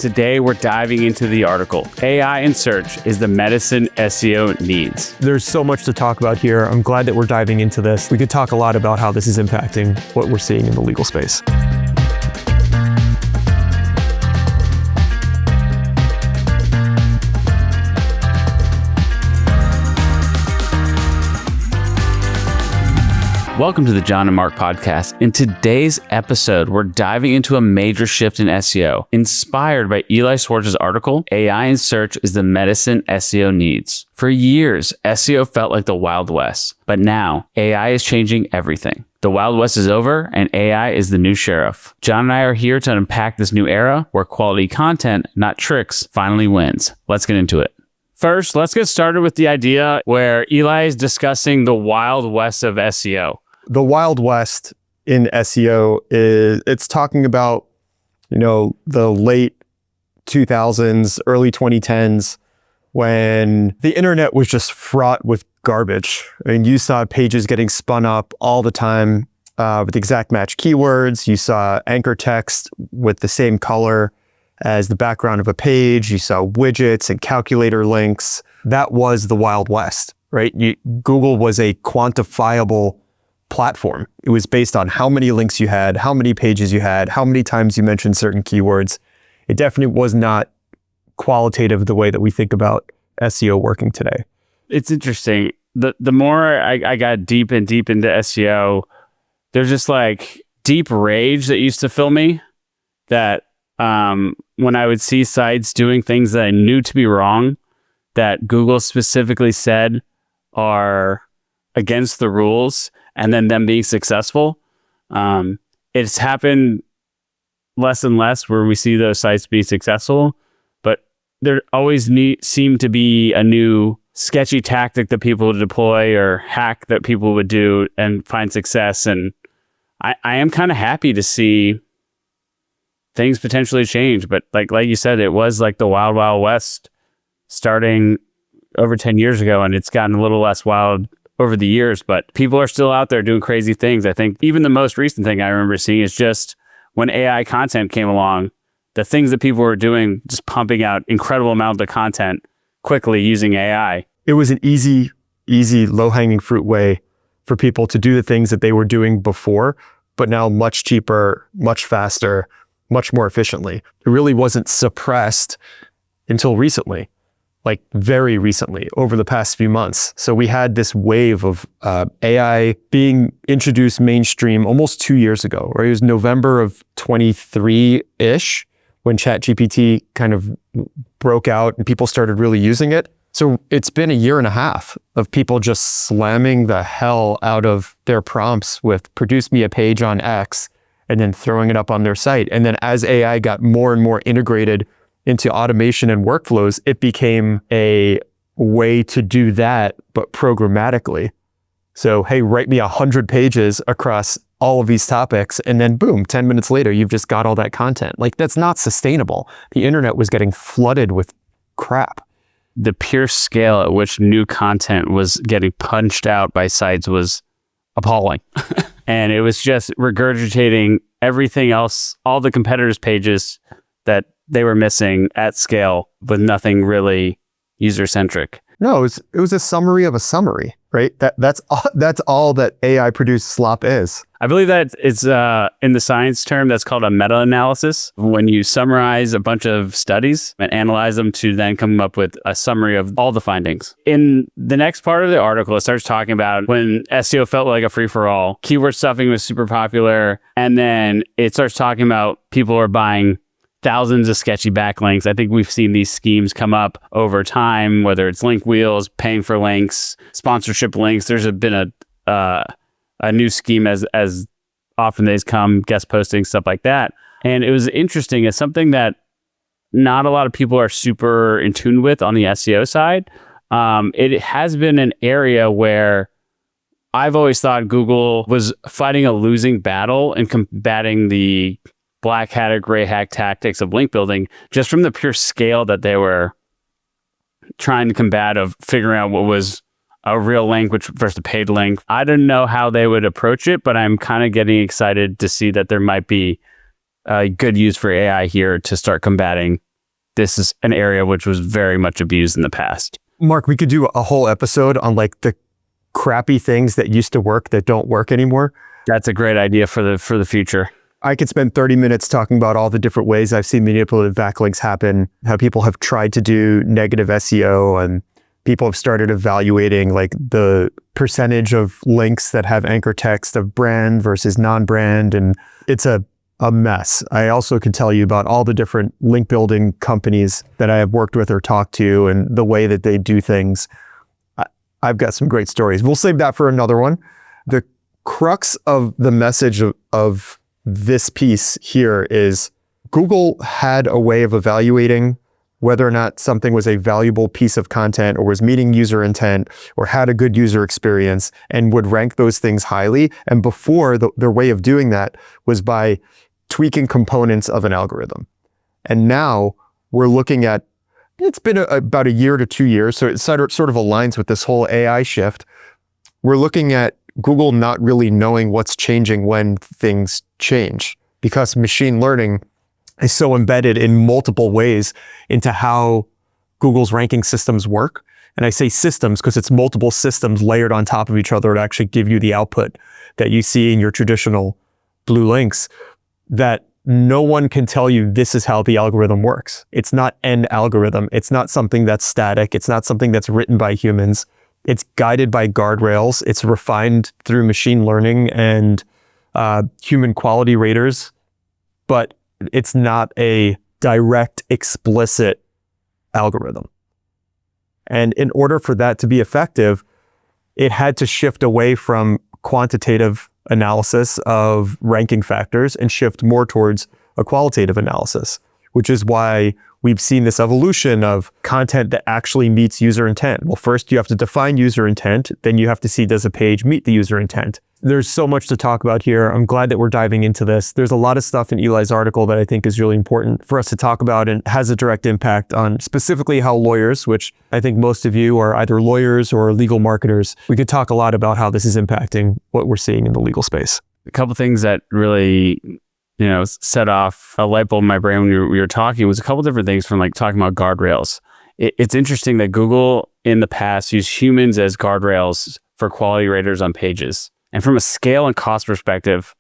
today we're diving into the article, AI in Search is the Medicine SEO Needs. There's so much to talk about here. I'm glad that we're diving into this. We could talk a lot about how this is impacting what we're seeing in the legal space. Welcome to the Jon Marc Podcast. In today's episode, we're diving into a major shift in SEO, inspired by Eli Schwartz's article, AI in Search is the Medicine SEO Needs. For years, SEO felt like the Wild West, but now AI is changing everything. The Wild West is over, and AI is the new sheriff. Jon and I are here to unpack this new era where quality content, not tricks, finally wins. Let's get into it. First, let's get started with the idea where Eli is discussing the Wild West of SEO. The Wild West in SEO it's talking about, the late 2000s, early 2010s, when the internet was just fraught with garbage. I mean, you saw pages getting spun up all the time with exact match keywords. You saw anchor text with the same color as the background of a page. You saw widgets and calculator links. That was the Wild West, right? Google was a quantifiable platform. It was based on how many links you had, how many pages you had, how many times you mentioned certain keywords. It definitely was not qualitative the way that we think about SEO working today. It's interesting. The more I got deep into SEO, there's just like deep rage that used to fill me that when I would see sites doing things that I knew to be wrong, that Google specifically said are against the rules, and then them being successful. It's happened less and less where we see those sites be successful, but there always seem to be a new sketchy tactic that people would deploy or hack that people would do and find success. And I am kind of happy to see things potentially change. But like you said, it was like the Wild Wild West starting over 10 years ago, and it's gotten a little less wild over the years, but people are still out there doing crazy things. I think even the most recent thing I remember seeing is just when AI content came along, the things that people were doing, just pumping out incredible amounts of content quickly using AI. It was an easy, low-hanging fruit way for people to do the things that they were doing before, but now much cheaper, much faster, much more efficiently. It really wasn't suppressed until recently. Like very recently, over the past few months. So we had this wave of AI being introduced mainstream almost 2 years ago, right? It was November of 23-ish when ChatGPT kind of broke out and people started really using it. So it's been a year and a half of people just slamming the hell out of their prompts with produce me a page on X and then throwing it up on their site. And then as AI got more and more integrated into automation and workflows, it became a way to do that, but programmatically. So, hey, write me 100 pages across all of these topics, and then boom, 10 minutes later, you've just got all that content. Like, that's not sustainable. The internet was getting flooded with crap. The pure scale at which new content was getting punched out by sites was appalling. And it was just regurgitating everything else, all the competitors' pages that they were missing at scale, with nothing really user-centric. No, it was a summary of a summary, right? That's all that AI produced slop is. I believe that it's in the science term that's called a meta-analysis. When you summarize a bunch of studies and analyze them to then come up with a summary of all the findings. In the next part of the article, it starts talking about when SEO felt like a free-for-all, keyword stuffing was super popular, and then it starts talking about people are buying thousands of sketchy backlinks. I think we've seen these schemes come up over time, whether it's link wheels, paying for links, sponsorship links. There's been a new scheme as often as come, guest posting, stuff like that. And it was interesting. It's something that not a lot of people are super in tune with on the SEO side. It has been an area where I've always thought Google was fighting a losing battle in combating the black hat or gray hat tactics of link building, just from the pure scale that they were trying to combat of figuring out what was a real link versus a paid link. I don't know how they would approach it, but I'm kind of getting excited to see that there might be a good use for AI here to start combating this is an area which was very much abused in the past. Mark, we could do a whole episode on like the crappy things that used to work that don't work anymore. That's a great idea for the future. I could spend 30 minutes talking about all the different ways I've seen manipulative backlinks happen, how people have tried to do negative SEO, and people have started evaluating like the percentage of links that have anchor text of brand versus non-brand. And it's a mess. I also can tell you about all the different link building companies that I have worked with or talked to and the way that they do things. I've got some great stories. We'll save that for another one. The crux of the message of this piece here is Google had a way of evaluating whether or not something was a valuable piece of content or was meeting user intent or had a good user experience and would rank those things highly. And before, their way of doing that was by tweaking components of an algorithm. And now we're looking at, it's been about a year to 2 years, so it sort of aligns with this whole AI shift. We're looking at Google not really knowing what's changing when things change, because machine learning is so embedded in multiple ways into how Google's ranking systems work. And I say systems because it's multiple systems layered on top of each other to actually give you the output that you see in your traditional blue links, that no one can tell you this is how the algorithm works. It's not an algorithm. It's not something that's static. It's not something that's written by humans. It's guided by guardrails. It's refined through machine learning and human quality raters, but it's not a direct, explicit algorithm. And in order for that to be effective, it had to shift away from quantitative analysis of ranking factors and shift more towards a qualitative analysis, which is why we've seen this evolution of content that actually meets user intent. Well, first you have to define user intent, then you have to see, does a page meet the user intent? There's so much to talk about here. I'm glad that we're diving into this. There's a lot of stuff in Eli's article that I think is really important for us to talk about and has a direct impact on specifically how lawyers, which I think most of you are either lawyers or legal marketers, we could talk a lot about how this is impacting what we're seeing in the legal space. A couple of things that really, set off a light bulb in my brain when we were talking was a couple different things from like talking about guardrails. It's interesting that Google in the past used humans as guardrails for quality raters on pages. And from a scale and cost perspective,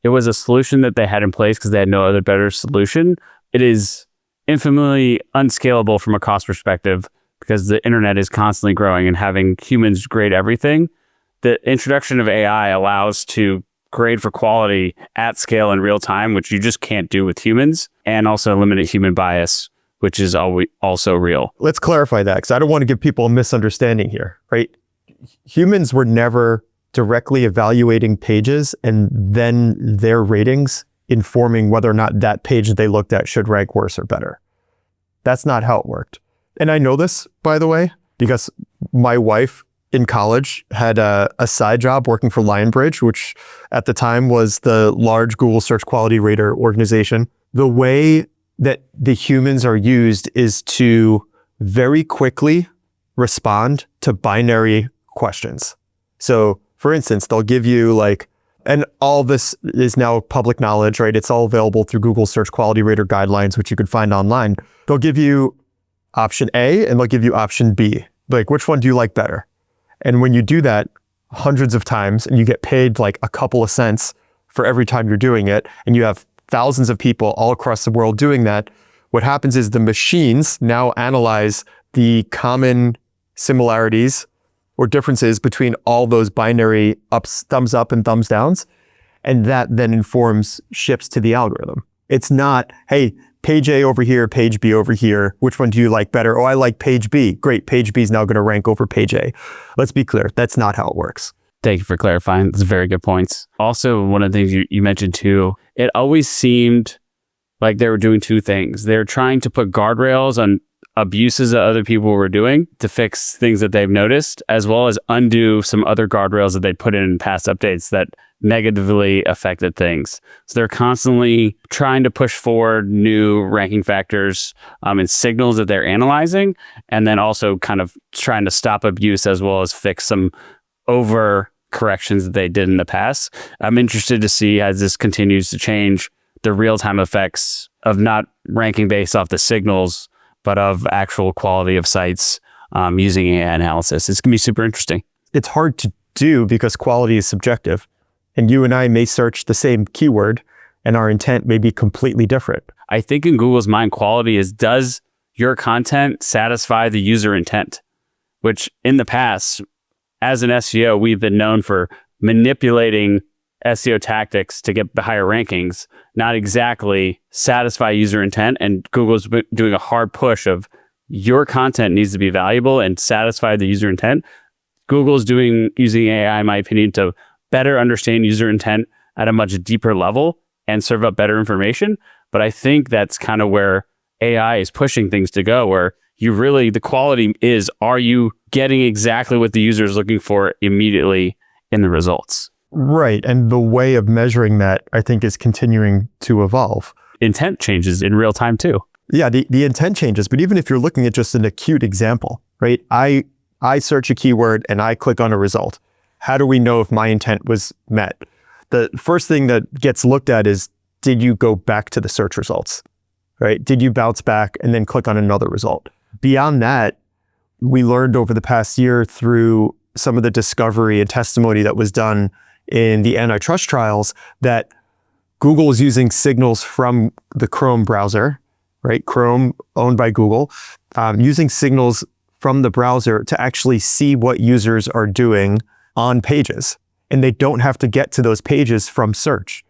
it was a solution that they had in place because they had no other better solution. It is infinitely unscalable from a cost perspective because the internet is constantly growing and having humans grade everything. The introduction of AI allows to grade for quality at scale in real time, which you just can't do with humans, and also eliminate human bias, which is also real. Let's clarify that because I don't want to give people a misunderstanding here, right? Humans were never directly evaluating pages and then their ratings informing whether or not that page that they looked at should rank worse or better. That's not how it worked. And I know this, by the way, because my wife in college had a side job working for Lionbridge, which at the time was the large Google search quality rater organization. The way that the humans are used is to very quickly respond to binary questions. So for instance, they'll give you like, and all this is now public knowledge, right? It's all available through Google Search Quality Rater guidelines, which you can find online. They'll give you option A and they'll give you option B. Like, which one do you like better? And when you do that hundreds of times and you get paid like a couple of cents for every time you're doing it, and you have thousands of people all across the world doing that, what happens is the machines now analyze the common similarities or differences between all those binary thumbs up and thumbs downs. And that then informs shifts to the algorithm. It's not, hey, page A over here, page B over here. Which one do you like better? Oh, I like page B. Great, page B is now going to rank over page A. Let's be clear, that's not how it works. Thank you for clarifying. That's very good points. Also, one of the things you mentioned too, it always seemed like they were doing two things. They're trying to put guardrails on abuses that other people were doing to fix things that they've noticed, as well as undo some other guardrails that they put in past updates that negatively affected things. So they're constantly trying to push forward new ranking factors and signals that they're analyzing, and then also kind of trying to stop abuse as well as fix some over corrections that they did in the past. I'm interested to see as this continues to change the real-time effects of not ranking based off the signals but of actual quality of sites using AI analysis. It's going to be super interesting. It's hard to do because quality is subjective. And you and I may search the same keyword and our intent may be completely different. I think in Google's mind, quality is, does your content satisfy the user intent? Which in the past, as an SEO, we've been known for manipulating SEO tactics to get higher rankings, not exactly satisfy user intent. And Google's doing a hard push of your content needs to be valuable and satisfy the user intent. Google's using AI, in my opinion, to better understand user intent at a much deeper level and serve up better information. But I think that's kind of where AI is pushing things to go, where the quality is, are you getting exactly what the user is looking for immediately in the results? Right. And the way of measuring that, I think, is continuing to evolve. Intent changes in real time too. Yeah, the intent changes. But even if you're looking at just an acute example, right? I search a keyword and I click on a result. How do we know if my intent was met? The first thing that gets looked at is, did you go back to the search results, right? Did you bounce back and then click on another result? Beyond that, we learned over the past year through some of the discovery and testimony that was done in the antitrust trials that Google is using signals from the Chrome browser, right? Chrome owned by Google, using signals from the browser to actually see what users are doing on pages. And they don't have to get to those pages from search.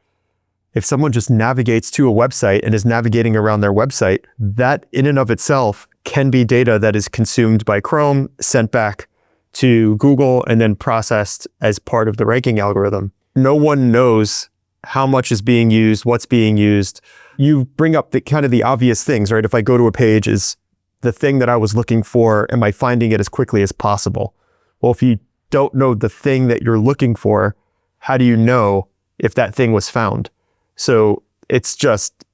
If someone just navigates to a website and is navigating around their website, that in and of itself can be data that is consumed by Chrome, sent back to Google, and then processed as part of the ranking algorithm. No one knows how much is being used, what's being used. You bring up the obvious things, right? If I go to a page, is the thing that I was looking for, am I finding it as quickly as possible? Well, if you don't know the thing that you're looking for, how do you know if that thing was found? So it's just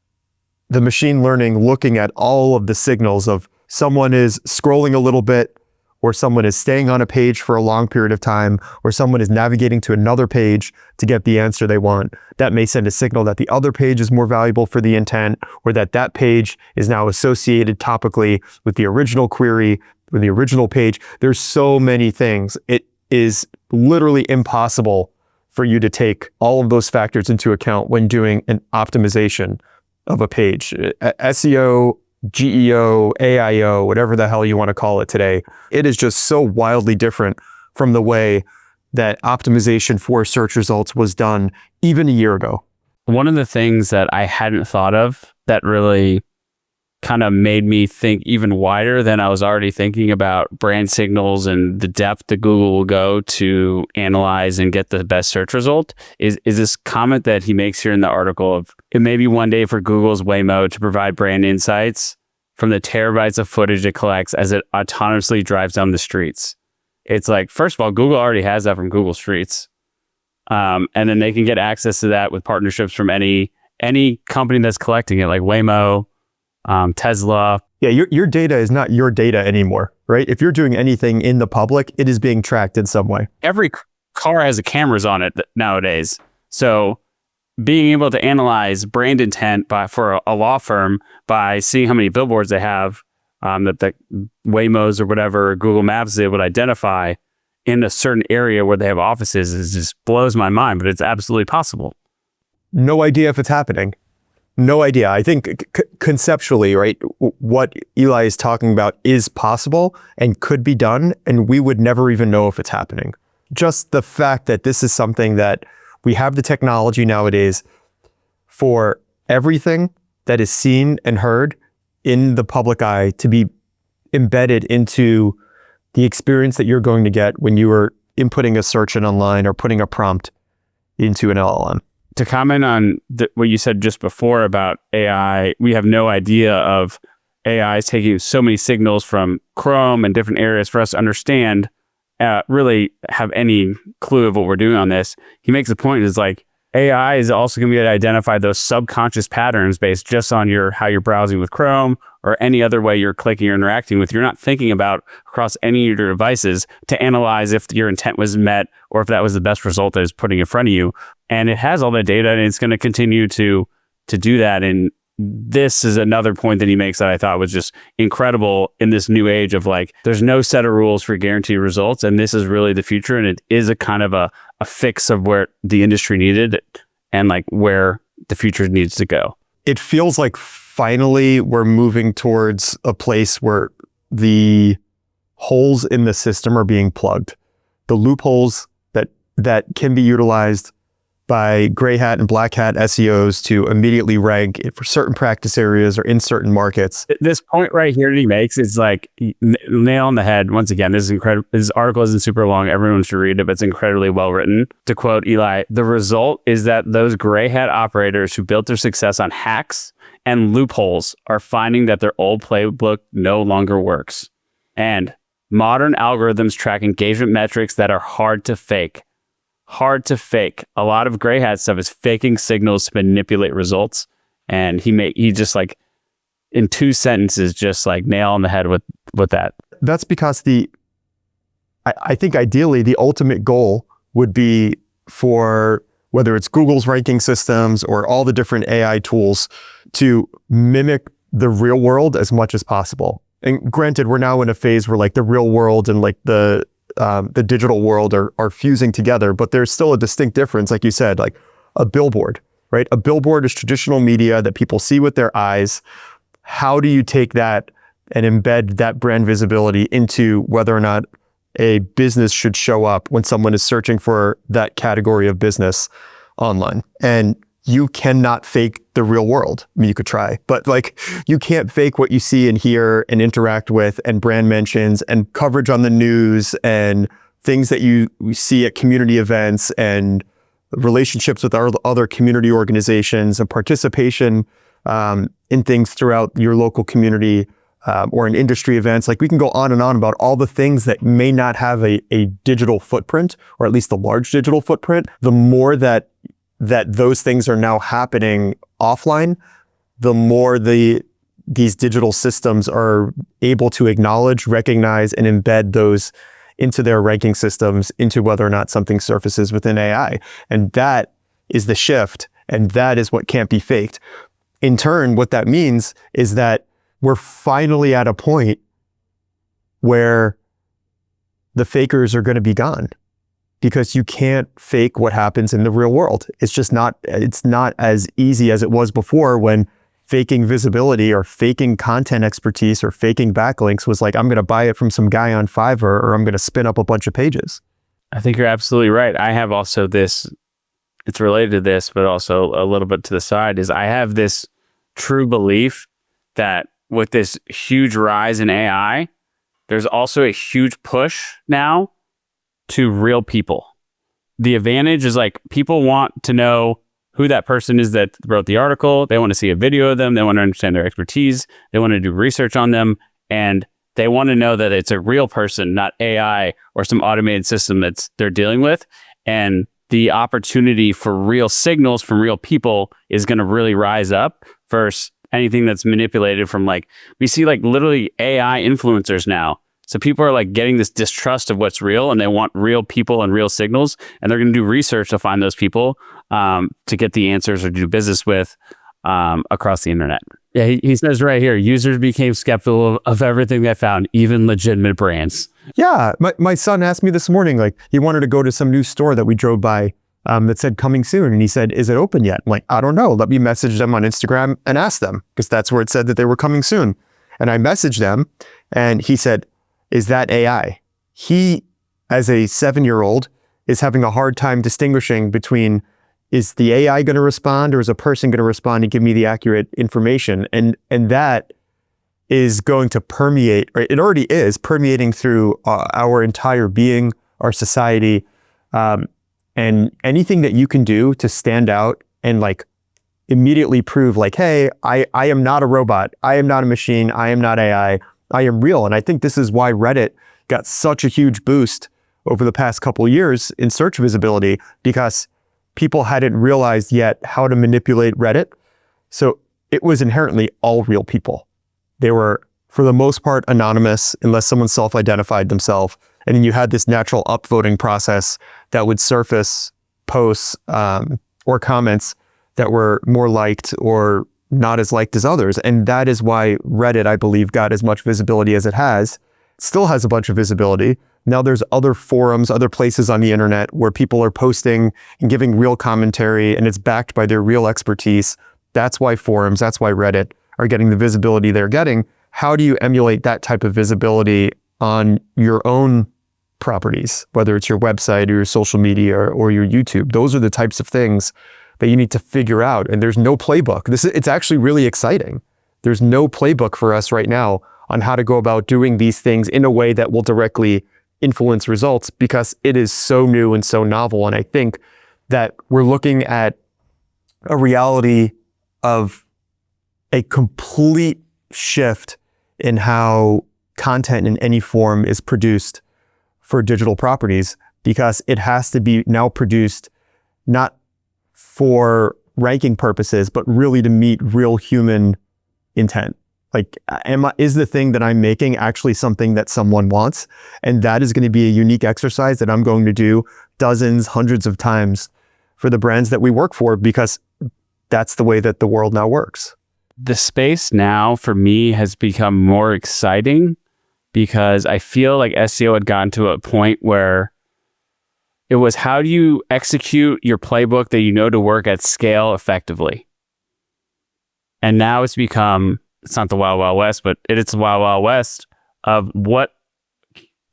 the machine learning looking at all of the signals of someone is scrolling a little bit, or someone is staying on a page for a long period of time, or someone is navigating to another page to get the answer they want. That may send a signal that the other page is more valuable for the intent, or that page is now associated topically with the original query, with the original page. There's so many things. It is literally impossible for you to take all of those factors into account when doing an optimization of a page. SEO, GEO, AIO, whatever the hell you want to call it today, it is just so wildly different from the way that optimization for search results was done even a year ago. One of the things that I hadn't thought of that really kind of made me think even wider than I was already thinking about brand signals and the depth that Google will go to analyze and get the best search result is this comment that he makes here in the article of, it may be one day for Google's Waymo to provide brand insights from the terabytes of footage it collects as it autonomously drives down the streets. It's like, first of all, Google already has that from Google Streets. And then they can get access to that with partnerships from any company that's collecting it, like Waymo, Tesla. Yeah, your data is not your data anymore, right? If you're doing anything in the public, it is being tracked in some way. Every car has cameras on it nowadays. So being able to analyze brand intent for a law firm by seeing how many billboards they have, that Waymos or whatever, Google Maps is able to identify in a certain area where they have offices, is just blows my mind, but it's absolutely possible. No idea if it's happening. No idea. I think conceptually, right, what Eli is talking about is possible and could be done, and we would never even know if it's happening. Just the fact that this is something that we have the technology nowadays for everything that is seen and heard in the public eye to be embedded into the experience that you're going to get when you are inputting a search in online or putting a prompt into an LLM. To comment on what you said just before about AI, we have no idea of AI taking so many signals from Chrome and different areas for us to understand, really have any clue of what we're doing on this. He makes a point is like, AI is also going to be able to identify those subconscious patterns based just on how you're browsing with Chrome or any other way you're clicking or interacting with. You're not thinking about across any of your devices to analyze if your intent was met or if that was the best result that is putting in front of you. And it has all that data, and it's going to continue to do that in this is another point that he makes that I thought was just incredible in this new age of like, there's no set of rules for guaranteed results. And this is really the future. And it is a kind of a fix of where the industry needed and like where the future needs to go. It feels like finally we're moving towards a place where the holes in the system are being plugged. The loopholes that can be utilized by gray hat and black hat SEOs to immediately rank for certain practice areas or in certain markets. This point right here that he makes is like nail on the head. Once again, this is incredible. This article isn't super long. Everyone should read it, but it's incredibly well written. To quote Eli, the result is that those gray hat operators who built their success on hacks and loopholes are finding that their old playbook no longer works. And modern algorithms track engagement metrics that are hard to fake. A lot of gray hat stuff is faking signals to manipulate results. And he just like in 2 sentences, just like nail on the head with that. That's because I think ideally the ultimate goal would be for whether it's Google's ranking systems or all the different AI tools to mimic the real world as much as possible. And granted, we're now in a phase where like the real world and like the digital world are fusing together, but there's still a distinct difference. Like you said, like a billboard, right? A billboard is traditional media that people see with their eyes. How do you take that and embed that brand visibility into whether or not a business should show up when someone is searching for that category of business online? And you cannot fake the real world. I mean, you could try, but like you can't fake what you see and hear and interact with and brand mentions and coverage on the news and things that you see at community events and relationships with our other community organizations and participation in things throughout your local community or in industry events. Like we can go on and on about all the things that may not have a digital footprint, or at least a large digital footprint. The more that those things are now happening offline, the more these digital systems are able to acknowledge, recognize, and embed those into their ranking systems, into whether or not something surfaces within AI. And that is the shift, and that is what can't be faked. In turn, what that means is that we're finally at a point where the fakers are going to be gone. Because you can't fake what happens in the real world. It's not as easy as it was before when faking visibility or faking content expertise or faking backlinks was like, I'm going to buy it from some guy on Fiverr or I'm going to spin up a bunch of pages. I think you're absolutely right. I have also this, it's related to this, but also a little bit to the side, is I have this true belief that with this huge rise in AI, there's also a huge push now to real people. The advantage is like people want to know who that person is that wrote the article. They want to see a video of them. They want to understand their expertise. They want to do research on them. And they want to know that it's a real person, not AI or some automated system they're dealing with. And the opportunity for real signals from real people is going to really rise up versus anything that's manipulated from like, we see like literally AI influencers now. So people are like getting this distrust of what's real and they want real people and real signals. And they're going to do research to find those people to get the answers or do business with across the internet. Yeah, he says right here, users became skeptical of everything they found, even legitimate brands. Yeah, my son asked me this morning, like he wanted to go to some new store that we drove by that said coming soon. And he said, is it open yet? I'm like, I don't know. Let me message them on Instagram and ask them because that's where it said that they were coming soon. And I messaged them and he said, is that AI? He, as a 7-year-old, is having a hard time distinguishing between is the AI going to respond or is a person going to respond and give me the accurate information? And that is going to permeate, or it already is permeating through our entire being, our society, and anything that you can do to stand out and like immediately prove like, hey, I am not a robot. I am not a machine. I am not AI. I am real. And I think this is why Reddit got such a huge boost over the past couple of years in search visibility, because people hadn't realized yet how to manipulate Reddit. So it was inherently all real people. They were, for the most part, anonymous unless someone self-identified themselves. And then you had this natural upvoting process that would surface posts or comments that were more liked or not as liked as others. And that is why Reddit, I believe, got as much visibility as it has. Still has a bunch of visibility. Now there's other forums, other places on the internet where people are posting and giving real commentary, and it's backed by their real expertise. That's why forums, that's why Reddit are getting the visibility they're getting. How do you emulate that type of visibility on your own properties, whether it's your website or your social media or your YouTube? Those are the types of things that you need to figure out. And there's no playbook. It's actually really exciting. There's no playbook for us right now on how to go about doing these things in a way that will directly influence results, because it is so new and so novel. And I think that we're looking at a reality of a complete shift in how content in any form is produced for digital properties, because it has to be now produced not for ranking purposes, but really to meet real human intent. Like, is the thing that I'm making actually something that someone wants? And that is going to be a unique exercise that I'm going to do dozens, hundreds of times for the brands that we work for, because that's the way that the world now works. The space now for me has become more exciting because I feel like SEO had gotten to a point where it was, how do you execute your playbook that you know to work at scale effectively? And now it's become, it's not the Wild Wild West, but it's the Wild Wild West of what,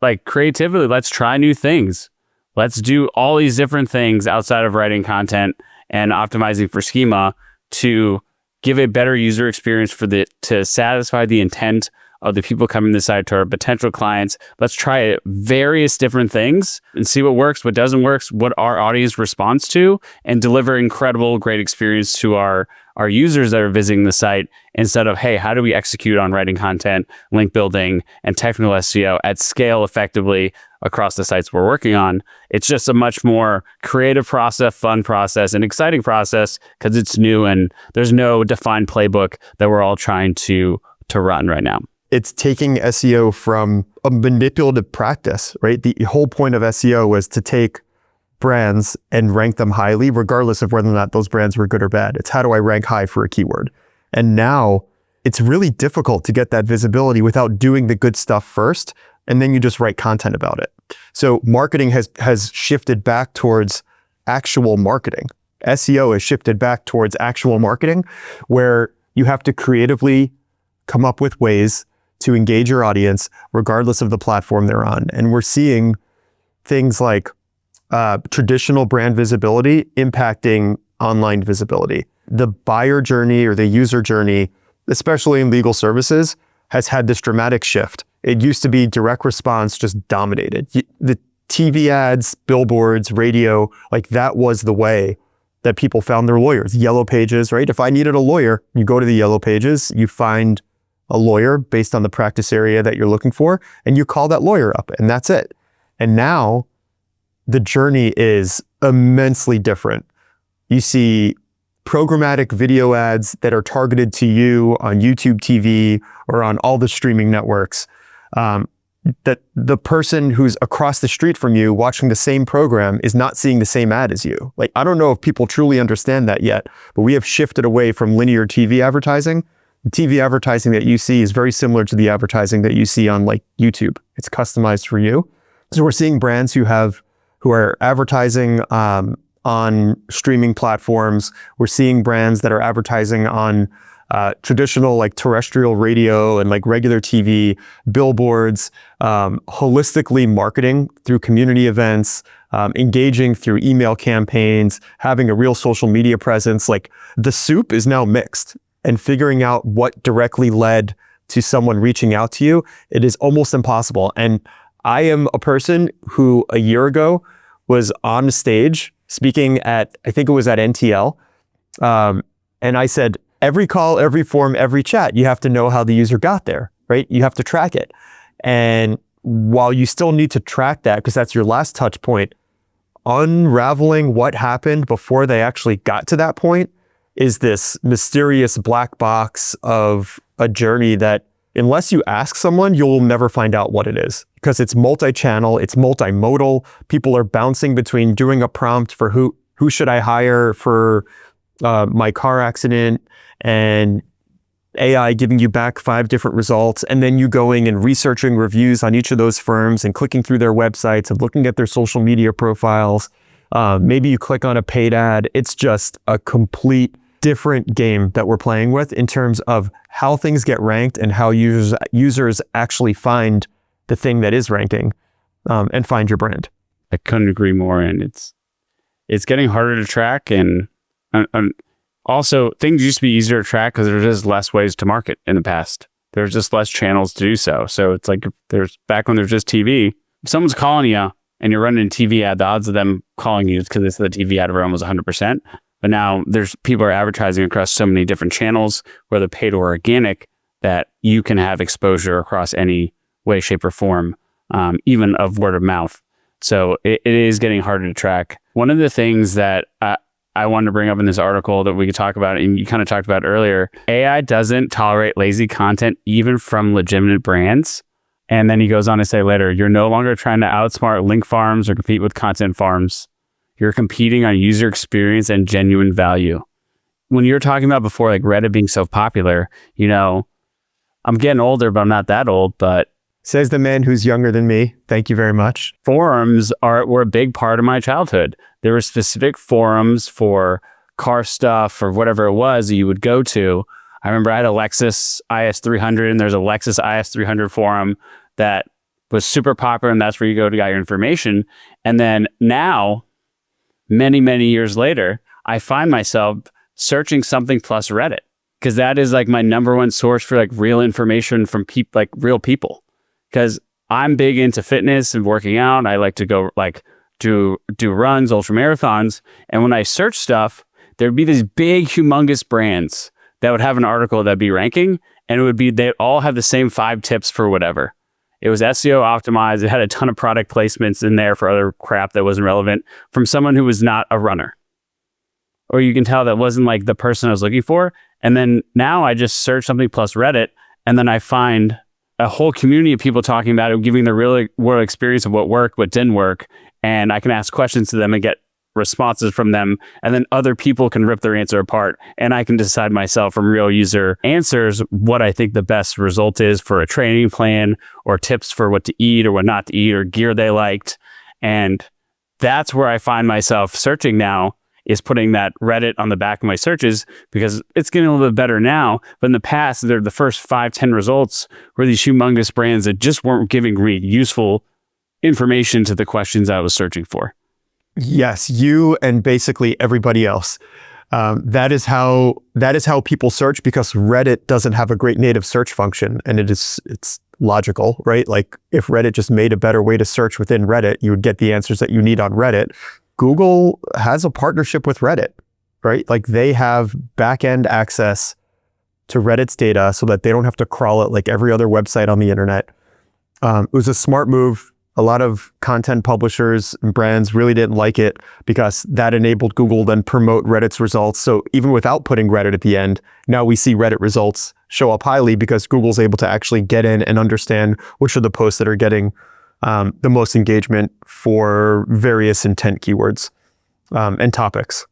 like, creatively, let's try new things. Let's do all these different things outside of writing content and optimizing for schema to give a better user experience to satisfy the intent of the people coming to the site, to our potential clients. Let's try various different things and see what works, what doesn't work, what our audience responds to, and deliver incredible, great experience to our users that are visiting the site, instead of, hey, how do we execute on writing content, link building, and technical SEO at scale effectively across the sites we're working on? It's just a much more creative process, fun process, and exciting process because it's new and there's no defined playbook that we're all trying to run right now. It's taking SEO from a manipulative practice, right? The whole point of SEO was to take brands and rank them highly, regardless of whether or not those brands were good or bad. It's, how do I rank high for a keyword? And now it's really difficult to get that visibility without doing the good stuff first, and then you just write content about it. So marketing has shifted back towards actual marketing. SEO has shifted back towards actual marketing, where you have to creatively come up with ways to engage your audience regardless of the platform they're on. And we're seeing things like traditional brand visibility impacting online visibility. The buyer journey or the user journey, especially in legal services, has had this dramatic shift. It used to be direct response just dominated. The TV ads, billboards, radio, like that was the way that people found their lawyers. Yellow pages, right? If I needed a lawyer, you go to the yellow pages, you find a lawyer based on the practice area that you're looking for, and you call that lawyer up, and that's it. And now the journey is immensely different. You see programmatic video ads that are targeted to you on YouTube TV or on all the streaming networks, that the person who's across the street from you watching the same program is not seeing the same ad as you. Like, I don't know if people truly understand that yet, but we have shifted away from linear TV advertising. The TV advertising that you see is very similar to the advertising that you see on like YouTube. It's customized for you. So we're seeing brands who are advertising on streaming platforms. We're seeing brands that are advertising on traditional like terrestrial radio and like regular TV, billboards, holistically marketing through community events, engaging through email campaigns, having a real social media presence. Like, the soup is now mixed, and figuring out what directly led to someone reaching out to you, it is almost impossible. And I am a person who a year ago was on stage speaking at, I think it was at NTL. And I said, every call, every form, every chat, you have to know how the user got there, right? You have to track it. And while you still need to track that, because that's your last touch point, unraveling what happened before they actually got to that point is this mysterious black box of a journey that, unless you ask someone, you'll never find out what it is, because it's multi-channel, it's multimodal. People are bouncing between doing a prompt for who should I hire for my car accident, and AI giving you back 5 different results, and then you going and researching reviews on each of those firms and clicking through their websites and looking at their social media profiles. Maybe you click on a paid ad. It's just a complete different game that we're playing with in terms of how things get ranked and how users actually find the thing that is ranking, and find your brand. I couldn't agree more. And it's getting harder to track. And also, things used to be easier to track because there's just less ways to market in the past. There's just less channels to do so. So it's like back when there's just TV, if someone's calling you and you're running a TV ad, the odds of them calling you because it's the TV ad around was 100%. But now people are advertising across so many different channels, whether paid or organic, that you can have exposure across any way, shape, or form, even of word of mouth. So it is getting harder to track. One of the things that I wanted to bring up in this article that we could talk about, and you kind of talked about earlier, AI doesn't tolerate lazy content even from legitimate brands. And then he goes on to say later, you're no longer trying to outsmart link farms or compete with content farms. You're competing on user experience and genuine value. When you were talking about before, like Reddit being so popular, I'm getting older, but I'm not that old, but says the man who's younger than me. Thank you very much. Forums were a big part of my childhood. There were specific forums for car stuff or whatever it was that you would go to. I remember I had a Lexus IS300, and there's a Lexus IS300 forum that was super popular, and that's where you go to get your information. And then now, many, many years later, I find myself searching something plus Reddit, because that is like my number one source for like real information from real people. Because I'm big into fitness and working out. I like to go do runs, ultra marathons. And when I search stuff, there'd be these big, humongous brands that would have an article that'd be ranking, and they'd all have the same 5 tips for whatever. It was SEO optimized. It had a ton of product placements in there for other crap that wasn't relevant from someone who was not a runner. Or you can tell that wasn't like the person I was looking for. And then now I just search something plus Reddit, and then I find a whole community of people talking about it, giving their real world experience of what worked, what didn't work. And I can ask questions to them and get responses from them. And then other people can rip their answer apart. And I can decide myself from real user answers what I think the best result is for a training plan, or tips for what to eat or what not to eat, or gear they liked. And that's where I find myself searching now, is putting that Reddit on the back of my searches, because it's getting a little bit better now. But in the past, the first 5-10 results were these humongous brands that just weren't giving me useful information to the questions I was searching for. Yes, you and basically everybody else. That is how people search, because Reddit doesn't have a great native search function, and it's logical, right? Like if Reddit just made a better way to search within Reddit, you would get the answers that you need on Reddit. Google has a partnership with Reddit, right? Like they have back-end access to Reddit's data so that they don't have to crawl it like every other website on the internet. It was a smart move. A lot of content publishers and brands really didn't like it, because that enabled Google then promote Reddit's results. So even without putting Reddit at the end, now we see Reddit results show up highly, because Google's able to actually get in and understand which are the posts that are getting the most engagement for various intent keywords and topics.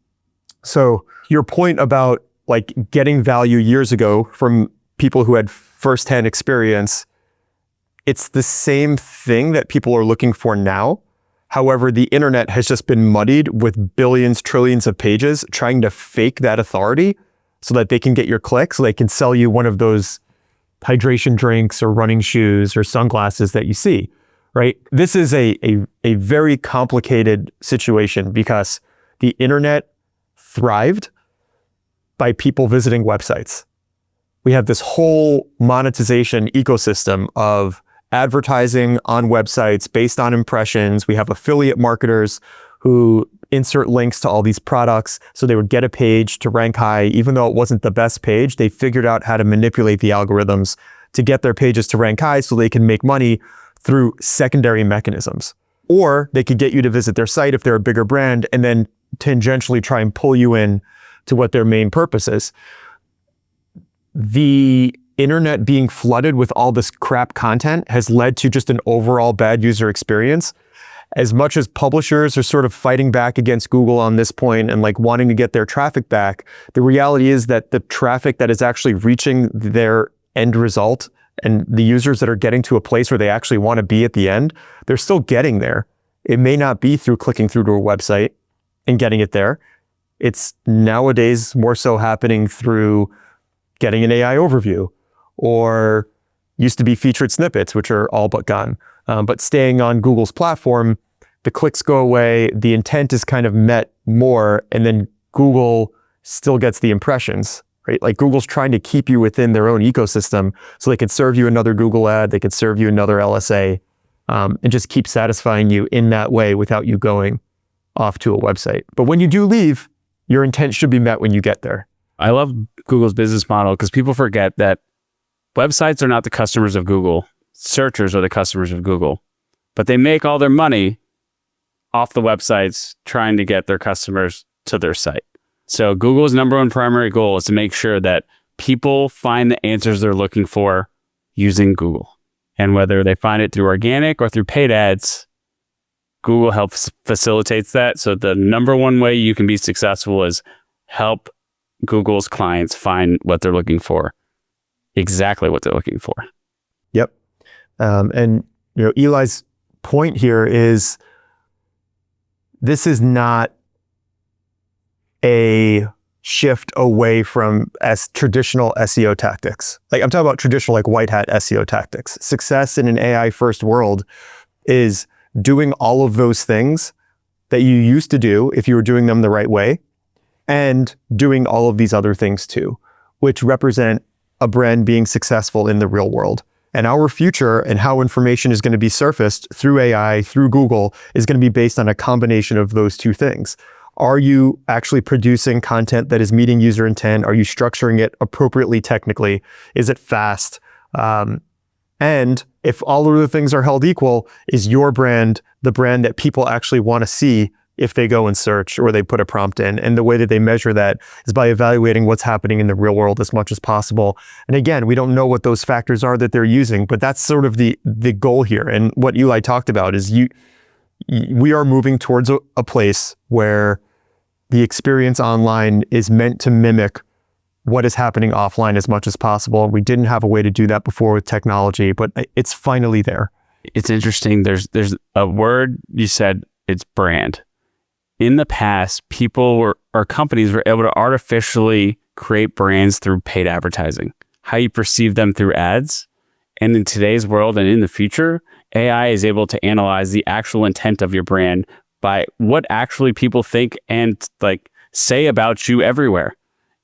So your point about like getting value years ago from people who had firsthand experience, it's the same thing that people are looking for now. However, the internet has just been muddied with billions, trillions of pages trying to fake that authority so that they can get your clicks, so they can sell you one of those hydration drinks or running shoes or sunglasses that you see, right? This is a very complicated situation, because the internet thrived by people visiting websites. We have this whole monetization ecosystem of advertising on websites based on impressions. We have affiliate marketers who insert links to all these products so they would get a page to rank high. Even though it wasn't the best page, they figured out how to manipulate the algorithms to get their pages to rank high so they can make money through secondary mechanisms. Or they could get you to visit their site if they're a bigger brand, and then tangentially try and pull you in to what their main purpose is. The internet being flooded with all this crap content has led to just an overall bad user experience. as much as publishers are sort of fighting back against Google on this point and like wanting to get their traffic back, the reality is that the traffic that is actually reaching their end result and the users that are getting to a place where they actually want to be at the end, they're still getting there. It may not be through clicking through to a website and getting it there. It's nowadays more so happening through getting an AI overview, or used to be featured snippets, which are all but gone. But staying on Google's platform, the clicks go away, the intent is kind of met more, and then Google still gets the impressions, right? Like Google's trying to keep you within their own ecosystem so they can serve you another Google ad, they could serve you another LSA, and just keep satisfying you in that way without you going off to a website. But when you do leave, your intent should be met when you get there. I love Google's business model because people forget that websites are not the customers of Google. Searchers are the customers of Google, but they make all their money off the websites trying to get their customers to their site. So Google's number one primary goal is to make sure that people find the answers they're looking for using Google. And whether they find it through organic or through paid ads, Google helps facilitates that. So the number one way you can be successful is help Google's clients find what they're looking for, exactly what they're looking for. Yep. And Eli's point here is this is not a shift away from traditional SEO tactics. Like I'm talking about traditional like white hat SEO tactics. Success in an AI first world is doing all of those things that you used to do if you were doing them the right way, and doing all of these other things too, which represent a brand being successful in the real world. And our future and how information is going to be surfaced through AI, through Google, is going to be based on a combination of those two things. Are you actually producing content that is meeting user intent? Are you structuring it appropriately technically? Is it fast? And if all of the things are held equal, is your brand the brand that people actually want to see if they go and search or they put a prompt in? And the way that they measure that is by evaluating what's happening in the real world as much as possible. And again, we don't know what those factors are that they're using, but that's sort of the goal here. And what Eli talked about is we are moving towards a place where the experience online is meant to mimic what is happening offline as much as possible. We didn't have a way to do that before with technology, but it's finally there. It's interesting. There's a word you said, it's brand. In the past, people or companies were able to artificially create brands through paid advertising, how you perceive them through ads. And in today's world and in the future, AI is able to analyze the actual intent of your brand by what actually people think and like say about you everywhere.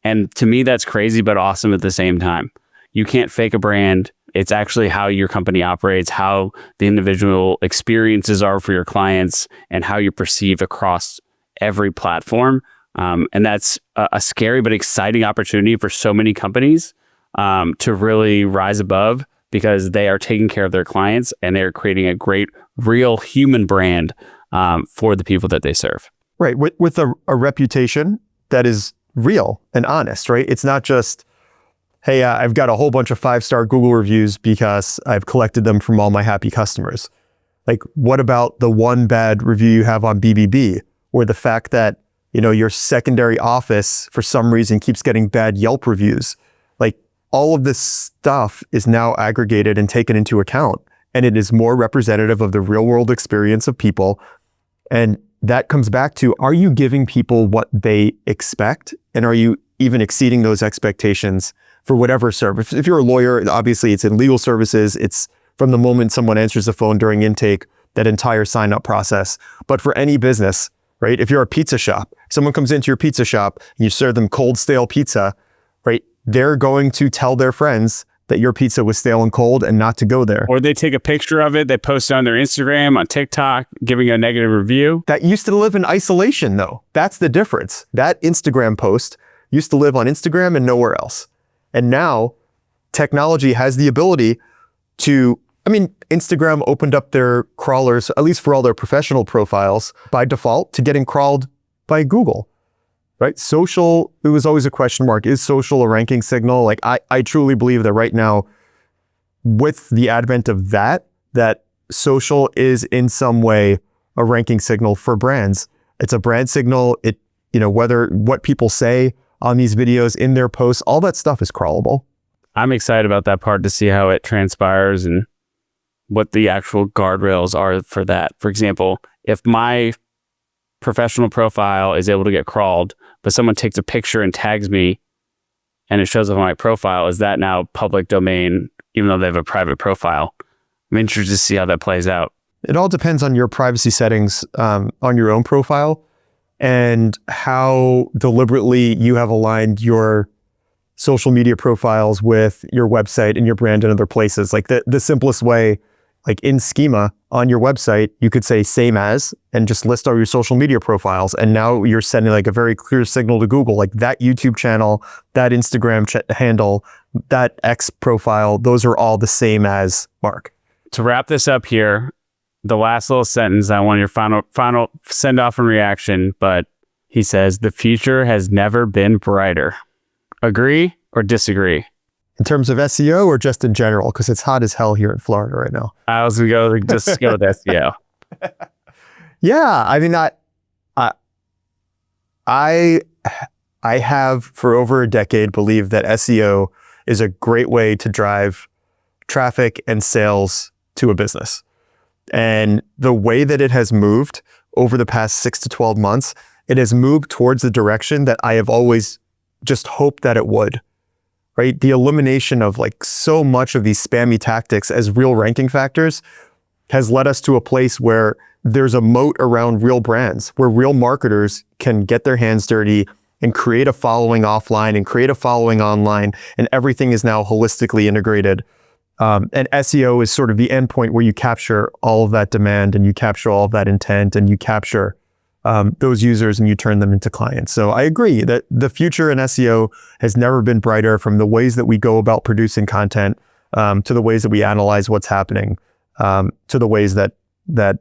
And to me, that's crazy, but awesome at the same time. You can't fake a brand. It's actually how your company operates, how the individual experiences are for your clients, and how you perceive across every platform. And that's a scary but exciting opportunity for so many companies to really rise above, because they are taking care of their clients and they're creating a great, real human brand for the people that they serve. Right. With a reputation that is real and honest, right? It's not just, hey, I've got a whole bunch of 5-star Google reviews because I've collected them from all my happy customers. Like, what about the one bad review you have on BBB, or the fact that, your secondary office for some reason keeps getting bad Yelp reviews? Like, all of this stuff is now aggregated and taken into account, and it is more representative of the real world experience of people. And that comes back to, are you giving people what they expect? And are you even exceeding those expectations for whatever service? If you're a lawyer, obviously it's in legal services. It's from the moment someone answers the phone during intake, that entire sign up process. But for any business, right? If you're a pizza shop, someone comes into your pizza shop and you serve them cold, stale pizza, right? They're going to tell their friends that your pizza was stale and cold and not to go there. Or they take a picture of it, they post it on their Instagram, on TikTok, giving a negative review. That used to live in isolation though. That's the difference. That Instagram post used to live on Instagram and nowhere else. And now technology has the ability to, Instagram opened up their crawlers, at least for all their professional profiles, by default to getting crawled by Google. Right? Social, it was always a question mark. Is social a ranking signal? Like, I truly believe that right now, with the advent of that social is in some way a ranking signal for brands. It's a brand signal. Whether what people say on these videos, in their posts, all that stuff is crawlable. I'm excited about that part to see how it transpires and what the actual guardrails are for that. For example, if my professional profile is able to get crawled, but someone takes a picture and tags me and it shows up on my profile, is that now public domain, even though they have a private profile? I'm interested to see how that plays out. It all depends on your privacy settings on your own profile and how deliberately you have aligned your social media profiles with your website and your brand in other places. Like the simplest way, like in schema on your website, you could say same as and just list all your social media profiles. And now you're sending like a very clear signal to Google, like that YouTube channel, that Instagram handle, that X profile, those are all the same as Mark. To wrap this up here, the last little sentence, I want your final send off and reaction, but he says, the future has never been brighter. Agree or disagree? In terms of SEO or just in general? Because it's hot as hell here in Florida right now. I was going to go with SEO. Yeah. I mean, I have for over a decade believed that SEO is a great way to drive traffic and sales to a business. And the way that it has moved over the past 6 to 12 months, it has moved towards the direction that I have always just hoped that it would, right? The elimination of like so much of these spammy tactics as real ranking factors has led us to a place where there's a moat around real brands, where real marketers can get their hands dirty and create a following offline and create a following online, and everything is now holistically integrated. And SEO is sort of the endpoint where you capture all of that demand and you capture all of that intent and you capture those users and you turn them into clients. So I agree that the future in SEO has never been brighter, from the ways that we go about producing content, to the ways that we analyze what's happening, to the ways that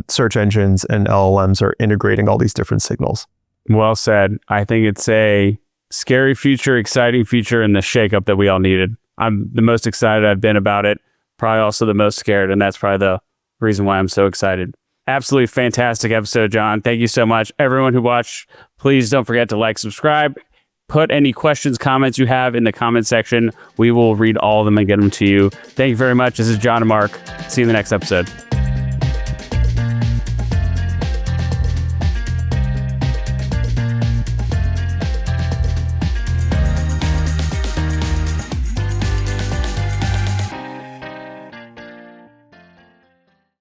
search engines and LLMs are integrating all these different signals. Well said. I think it's a scary future, exciting future, and the shakeup that we all needed. I'm the most excited I've been about it, probably also the most scared, and that's probably the reason why I'm so excited. Absolutely fantastic episode, Jon. Thank you so much. Everyone who watched, please don't forget to like, subscribe, put any questions, comments you have in the comment section. We will read all of them and get them to you. Thank you very much. This is Jon and Marc. See you in the next episode.